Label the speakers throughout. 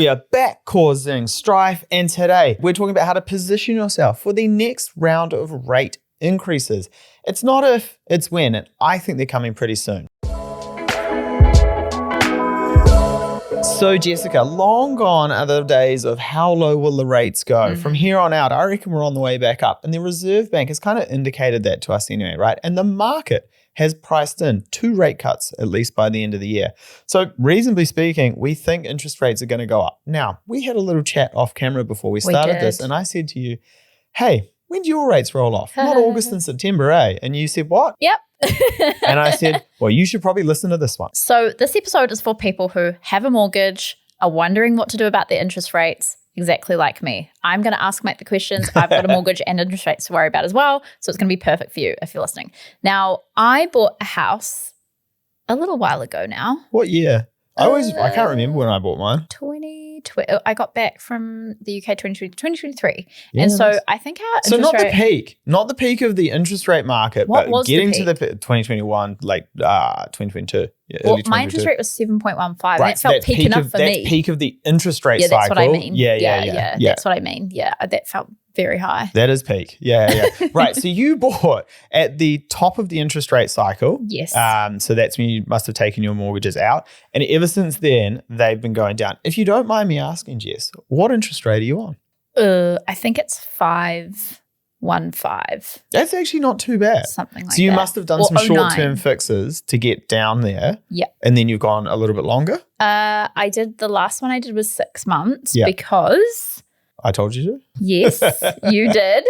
Speaker 1: We are back causing strife, and today we're talking about how to position yourself for the next round of rate increases. It's not if, it's when, and I think they're coming pretty soon. So Jessica, long gone are the days of how low will the rates go. From here on out, I reckon we're on the way back up, and the Reserve Bank has kind of indicated that to us anyway, right? And the market has priced in 2 rate cuts, at least by the end of the year. So reasonably speaking, we think interest rates are going to go up. Now, we had a little chat off camera before we started this, and I said to you, hey, when do your rates roll off? Not August and September, eh? And you said, what?
Speaker 2: Yep.
Speaker 1: And I said, well, you should probably listen to this one.
Speaker 2: So this episode is for people who have a mortgage, are wondering what to do about their interest rates, exactly like me. I'm going to ask Mike the questions. I've got a mortgage and interest rates to worry about as well. So it's going to be perfect for you if you're listening. Now, I bought a house a little while ago now.
Speaker 1: What year? I can't remember when I bought mine.
Speaker 2: I got back from the UK 2023.
Speaker 1: Yeah,
Speaker 2: and so I think our
Speaker 1: so
Speaker 2: interest
Speaker 1: rate, not the peak of the interest rate market,
Speaker 2: what
Speaker 1: but getting to the 2021, like 2022. Yeah,
Speaker 2: well,
Speaker 1: early 2022.
Speaker 2: my interest rate was 7.15.
Speaker 1: Right,
Speaker 2: And it felt peak enough for me.
Speaker 1: That's peak of the interest rate cycle.
Speaker 2: Yeah, that's what I mean.
Speaker 1: Yeah.
Speaker 2: That's what I mean. Yeah, that felt very high.
Speaker 1: That is peak. Yeah. Right. So you bought at the top of the interest rate cycle.
Speaker 2: Yes.
Speaker 1: So that's when you must have taken your mortgages out. And ever since then, they've been going down. If you don't mind me asking, Jess, what interest rate are you on?
Speaker 2: I think it's 5.15.
Speaker 1: That's actually not too bad.
Speaker 2: Something like that.
Speaker 1: So you must have done some
Speaker 2: 09.
Speaker 1: short-term fixes to get down there.
Speaker 2: Yeah.
Speaker 1: And then you've gone a little bit longer?
Speaker 2: The last one I did was 6 months
Speaker 1: Yeah.
Speaker 2: because...
Speaker 1: I told you to?
Speaker 2: Yes, you did.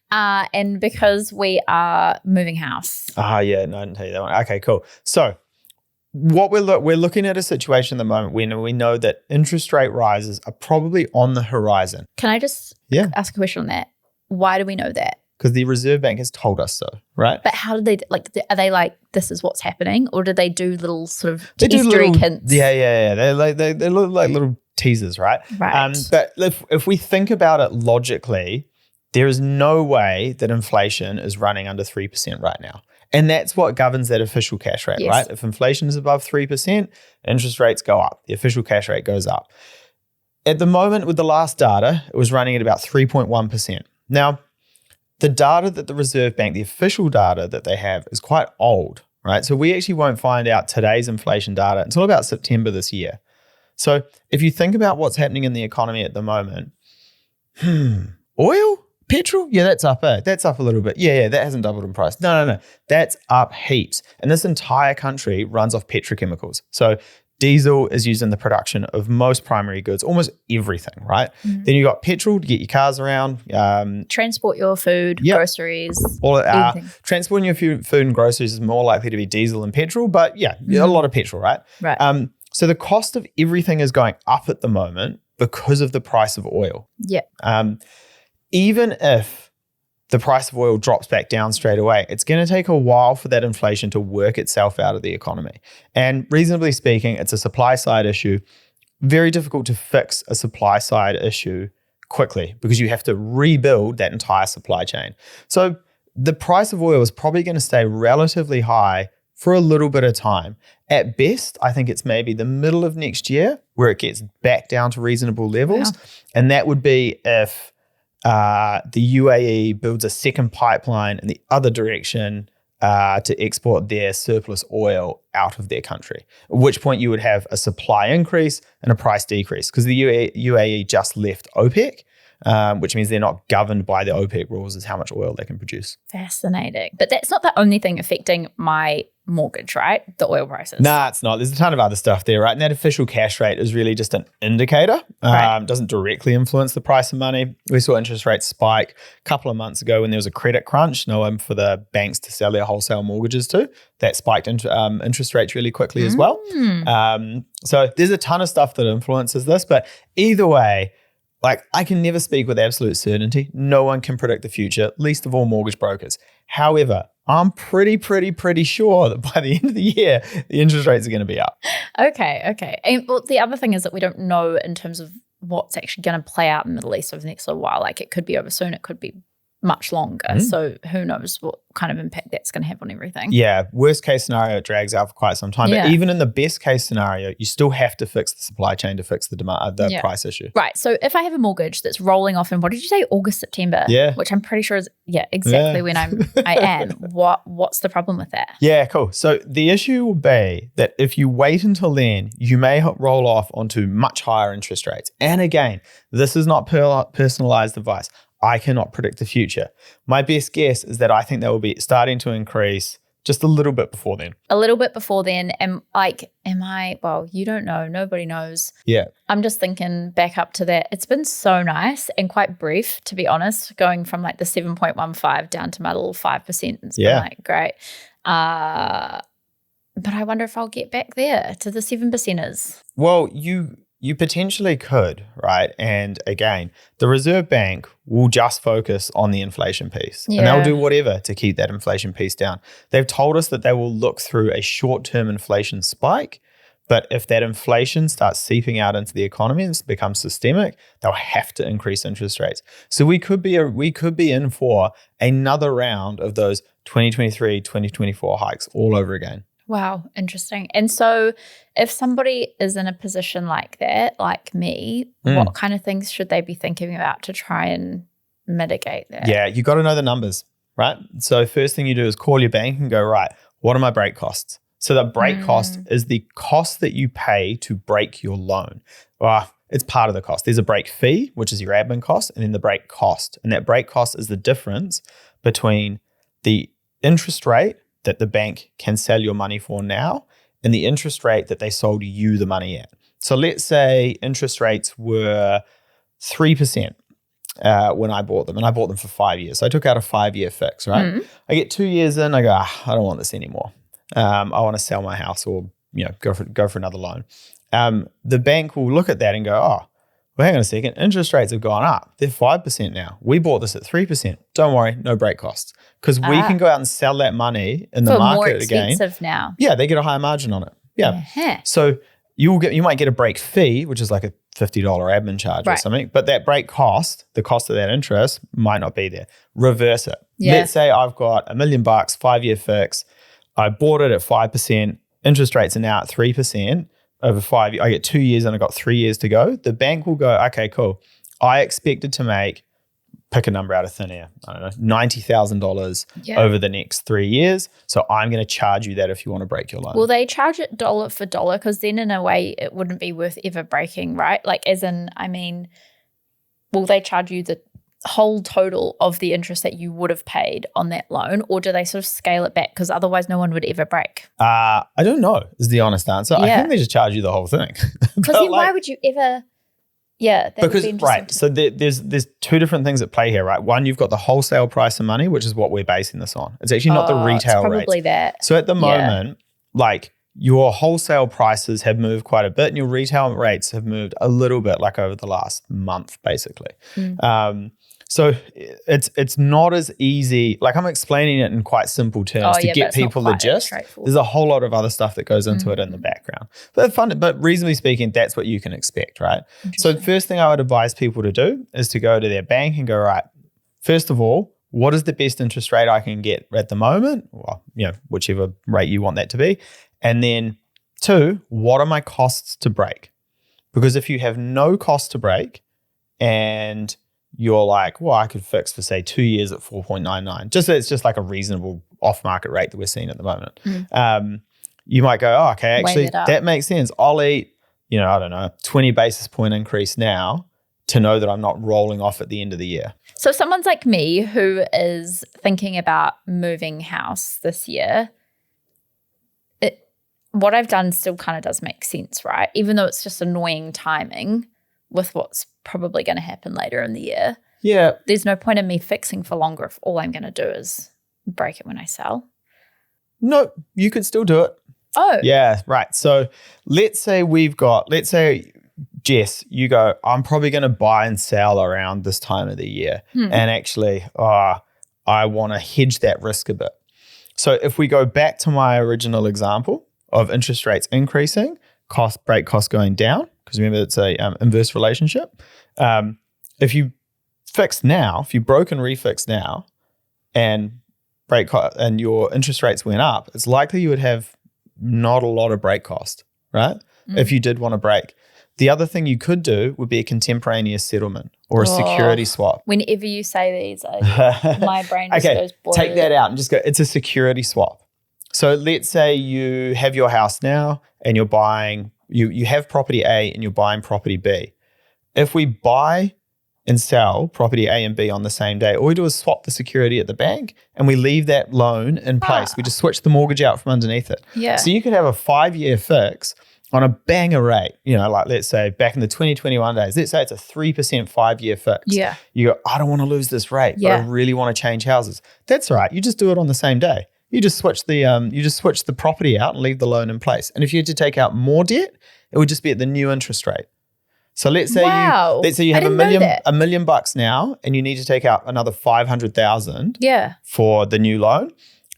Speaker 2: And because we are moving house.
Speaker 1: No, I didn't tell you that one. Okay, cool. So what we're looking at a situation at the moment when we know that interest rate rises are probably on the horizon.
Speaker 2: Can I just ask a question on that? Why do we know that?
Speaker 1: Because the Reserve Bank has told us so, right?
Speaker 2: But how did they, are they like, this is what's happening? Or did they do little sort of
Speaker 1: Easter
Speaker 2: egg hints?
Speaker 1: Yeah. They look like little teasers, right?
Speaker 2: Right.
Speaker 1: But if we think about it logically, there is no way that inflation is running under 3% right now. And that's what governs that official cash rate,
Speaker 2: Yes.
Speaker 1: right? If inflation is above 3%, interest rates go up. The official cash rate goes up. At the moment, with the last data, it was running at about 3.1%. Now, the data that the Reserve Bank, the official data that they have, is quite old, right? So we actually won't find out today's inflation data until about September this year. So if you think about what's happening in the economy at the moment, oil? Petrol? Yeah, that's up. That's up a little bit. Yeah, that hasn't doubled in price. No. That's up heaps. And this entire country runs off petrochemicals. So diesel is used in the production of most primary goods, almost everything, right?
Speaker 2: Mm-hmm.
Speaker 1: Then you got petrol to get your cars around.
Speaker 2: Transport your food, groceries, everything.
Speaker 1: Transporting your food and groceries is more likely to be diesel than petrol, but a lot of petrol, right?
Speaker 2: Right.
Speaker 1: So the cost of everything is going up at the moment because of the price of oil.
Speaker 2: Yeah.
Speaker 1: Even if the price of oil drops back down straight away, it's going to take a while for that inflation to work itself out of the economy. And reasonably speaking, it's a supply side issue. Very difficult to fix a supply side issue quickly because you have to rebuild that entire supply chain. So the price of oil is probably going to stay relatively high for a little bit of time. At best, I think it's maybe the middle of next year where it gets back down to reasonable levels. Wow. And that would be if the UAE builds a second pipeline in the other direction to export their surplus oil out of their country, at which point you would have a supply increase and a price decrease because the UAE just left OPEC, which means they're not governed by the OPEC rules as how much oil they can produce.
Speaker 2: Fascinating. But that's not the only thing affecting my mortgage, right? The oil prices.
Speaker 1: Nah, it's not. There's a ton of other stuff there, right? And that official cash rate is really just an indicator.
Speaker 2: Right.
Speaker 1: Doesn't directly influence the price of money. We saw interest rates spike a couple of months ago when there was a credit crunch, no one for the banks to sell their wholesale mortgages to. That spiked interest rates really quickly as well. So there's a ton of stuff that influences this, but either way, like I can never speak with absolute certainty. No one can predict the future, least of all mortgage brokers. However, I'm pretty sure that by the end of the year, the interest rates are going to be up.
Speaker 2: Okay. And well, the other thing is that we don't know in terms of what's actually going to play out in the Middle East over the next little while. Like it could be over soon, it could be much longer. So who knows what kind of impact that's going to have on everything.
Speaker 1: Yeah, worst case scenario, it drags out for quite some time.
Speaker 2: Yeah.
Speaker 1: But even in the best case scenario, you still have to fix the supply chain to fix the demand, the price issue.
Speaker 2: Right. So if I have a mortgage that's rolling off in, what did you say, August, September?
Speaker 1: Yeah.
Speaker 2: Which I'm pretty sure is exactly when I am. What's the problem with that?
Speaker 1: Yeah, cool. So the issue will be that if you wait until then, you may roll off onto much higher interest rates. And again, this is not personalized advice. I cannot predict the future. My best guess is that I think they will be starting to increase just a little bit before then.
Speaker 2: A little bit before then. Well, you don't know. Nobody knows.
Speaker 1: Yeah.
Speaker 2: I'm just thinking back up to that. It's been so nice and quite brief, to be honest, going from like the 7.15 down to my little 5%. It's been like great. But I wonder if I'll get back there to the 7%ers.
Speaker 1: Well, you potentially could, right? And again, the Reserve Bank will just focus on the inflation piece and they'll do whatever to keep that inflation piece down. They've told us that they will look through a short-term inflation spike, but if that inflation starts seeping out into the economy and becomes systemic, they'll have to increase interest rates. So we could be in for another round of those 2023, 2024 hikes all over again.
Speaker 2: Wow, interesting. And so if somebody is in a position like that, like me, what kind of things should they be thinking about to try and mitigate that?
Speaker 1: Yeah, you got to know the numbers, right? So first thing you do is call your bank and go, right, what are my break costs? So the break cost is the cost that you pay to break your loan. It's part of the cost. There's a break fee, which is your admin cost, and then the break cost. And that break cost is the difference between the interest rate that the bank can sell your money for now and the interest rate that they sold you the money at. So let's say interest rates were 3% when I bought them, and I bought them for 5 years. So I took out a 5-year fix, right? I get 2 years in, I go, I don't want this anymore. I want to sell my house or go for another loan. The bank will look at that and go, oh, well, hang on a second, interest rates have gone up. They're 5% now. We bought this at 3%. Don't worry, no break costs. Because we can go out and sell that money in the market again.
Speaker 2: More expensive now.
Speaker 1: Yeah, they get a higher margin on it. Yeah. So you might get a break fee, which is like a $50 admin charge or something. But that break cost, the cost of that interest, might not be there. Reverse it. Yeah. Let's say I've got $1 million, 5-year fix. I bought it at 5%. Interest rates are now at 3%. Over 5 years, I get 2 years and I got 3 years to go. The bank will go, okay, cool. I expected to make, pick a number out of thin air, I don't know, $90,000 over the next 3 years. So I'm going to charge you that if you want to break your loan.
Speaker 2: Will they charge it dollar for dollar? Because then in a way it wouldn't be worth ever breaking, right? Like as in, will they charge you the whole total of the interest that you would have paid on that loan, or do they sort of scale it back because otherwise no one would ever break?
Speaker 1: I don't know is the honest answer. I think they just charge you the whole thing.
Speaker 2: Because then why would you ever? Yeah, that
Speaker 1: because
Speaker 2: would be interesting.
Speaker 1: So there's two different things at play here, right? One, you've got the wholesale price of money, which is what we're basing this on. It's actually not the retail rate.
Speaker 2: Probably that.
Speaker 1: So at the moment, like your wholesale prices have moved quite a bit, and your retail rates have moved a little bit, like over the last month, basically. So it's not as easy. Like I'm explaining it in quite simple terms to get people the gist. There's a whole lot of other stuff that goes into it in the background. But reasonably speaking, that's what you can expect, right? So the first thing I would advise people to do is to go to their bank and go, right, first of all, what is the best interest rate I can get at the moment? Well, whichever rate you want that to be. And then 2, what are my costs to break? Because if you have no cost to break and you're like, well, I could fix for say 2 years at 4.99. It's just like a reasonable off-market rate that we're seeing at the moment. You might go, oh, okay, actually that makes sense. I'll eat, I don't know, 20 basis point increase now to know that I'm not rolling off at the end of the year.
Speaker 2: So someone's like me who is thinking about moving house this year, what I've done still kind of does make sense, right? Even though it's just annoying timing with what's probably going to happen later in the year.
Speaker 1: Yeah.
Speaker 2: There's no point in me fixing for longer if all I'm going to do is break it when I sell.
Speaker 1: No, you could still do it.
Speaker 2: Oh.
Speaker 1: Yeah, right. So let's say Jess, you go, I'm probably going to buy and sell around this time of the year. And actually, I want to hedge that risk a bit. So if we go back to my original example of interest rates increasing, break costs going down, because remember it's a inverse relationship. If you fixed now, if you broke and refixed now and and your interest rates went up, it's likely you would have not a lot of break cost, right? If you did want to break. The other thing you could do would be a contemporaneous settlement or a security swap.
Speaker 2: Whenever you say these, my brain just goes bored.
Speaker 1: Take that out and just go, it's a security swap. So let's say you have your house now and you're buying, you have property A and you're buying property B. If we buy and sell property A and B on the same day, all we do is swap the security at the bank and we leave that loan in place. We just switch the mortgage out from underneath it.
Speaker 2: Yeah.
Speaker 1: So you could have a 5-year fix on a banger rate, like let's say back in the 2021 days, let's say it's a 3% 5-year fix.
Speaker 2: Yeah.
Speaker 1: You go, I don't want to lose this rate, but I really want to change houses. That's right. You just do it on the same day. You just switch the property out and leave the loan in place. And if you had to take out more debt, it would just be at the new interest rate. So let's say you have $1 million now and you need to take out another 500,000 for the new loan.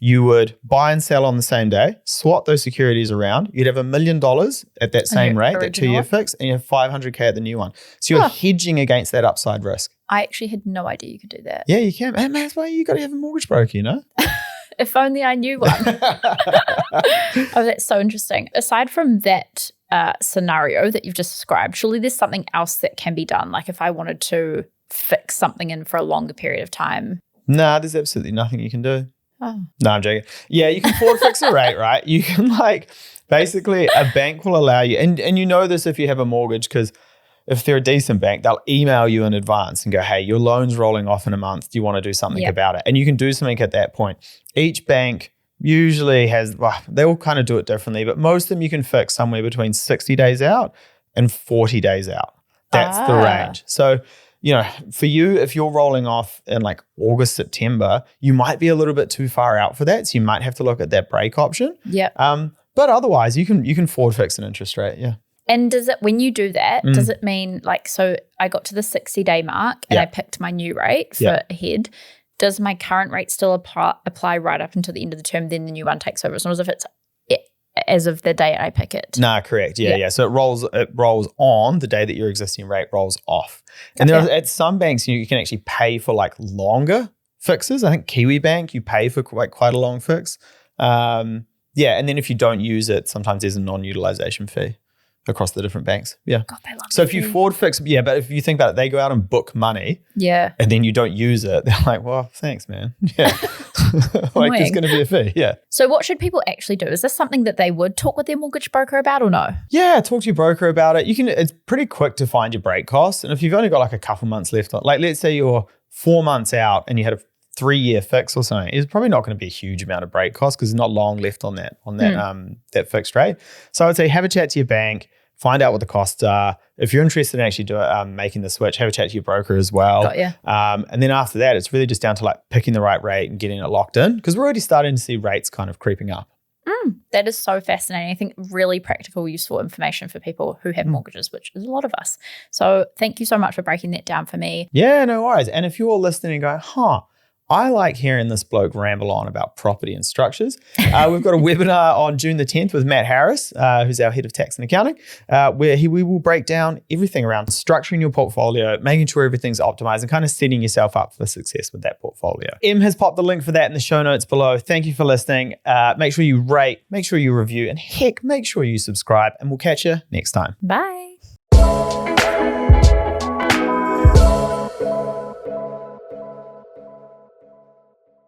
Speaker 1: You would buy and sell on the same day, swap those securities around. You'd have $1 million at that same rate, that 2-year fix, and you have 500K at the new one. So you're hedging against that upside risk.
Speaker 2: I actually had no idea you could do that.
Speaker 1: Yeah, you can. And that's why you got to have a mortgage broker,
Speaker 2: If only I knew one. That's so interesting. Aside from that scenario that you've just described, surely there's something else that can be done. Like if I wanted to fix something in for a longer period of time.
Speaker 1: Nah, there's absolutely nothing you can do.
Speaker 2: Oh.
Speaker 1: No, I'm joking. Yeah, you can forward fix a rate, right? You can basically a bank will allow you, and you know this if you have a mortgage, because if they're a decent bank, they'll email you in advance and go, hey, your loan's rolling off in a month. Do you want to do something about it? And you can do something at that point. Each bank usually has, they all kind of do it differently, but most of them you can fix somewhere between 60 days out and 40 days out. That's the range. So, for you, if you're rolling off in like August, September, you might be a little bit too far out for that. So you might have to look at that break option.
Speaker 2: Yeah.
Speaker 1: But otherwise, you can forward fix an interest rate. Yeah.
Speaker 2: And when you do that, does it mean so I got to the 60-day mark and I picked my new rate for ahead. Does my current rate still apply right up until the end of the term, then the new one takes over? As long as if it's as of the day I pick it.
Speaker 1: Nah, correct. Yeah. So it rolls on the day that your existing rate rolls off. And there are, at some banks, you can actually pay for like longer fixes. I think Kiwi Bank, you pay for quite a long fix. And then if you don't use it, sometimes there's a non-utilization fee across the different banks. Yeah.
Speaker 2: God, they love
Speaker 1: so if you forward fix, but if you think about it, they go out and book money.
Speaker 2: Yeah.
Speaker 1: And then you don't use it. They're like, well, thanks, man. Yeah. There's going to be a fee. Yeah.
Speaker 2: So what should people actually do? Is this something that they would talk with their mortgage broker about or no?
Speaker 1: Yeah, talk to your broker about it. It's pretty quick to find your break costs. And if you've only got like a couple months left, like let's say you're 4 months out and you had a 3-year fix or something, it's probably not going to be a huge amount of break costs because there's not long left on that fixed rate. So I would say have a chat to your bank, find out what the costs are. If you're interested in actually making the switch, have a chat to your broker as well.
Speaker 2: Got you.
Speaker 1: And then after that, it's really just down to like picking the right rate and getting it locked in because we're already starting to see rates kind of creeping up.
Speaker 2: That is so fascinating. I think really practical, useful information for people who have mortgages, which is a lot of us. So thank you so much for breaking that down for me.
Speaker 1: Yeah, no worries. And if you're listening and going, I like hearing this bloke ramble on about property and structures. We've got a webinar on June the 10th with Matt Harris, who's our head of tax and accounting, where we will break down everything around structuring your portfolio, making sure everything's optimized and kind of setting yourself up for success with that portfolio. Em has popped the link for that in the show notes below. Thank you for listening. Make sure you rate, make sure you review, and heck, make sure you subscribe, and we'll catch you next time.
Speaker 2: Bye.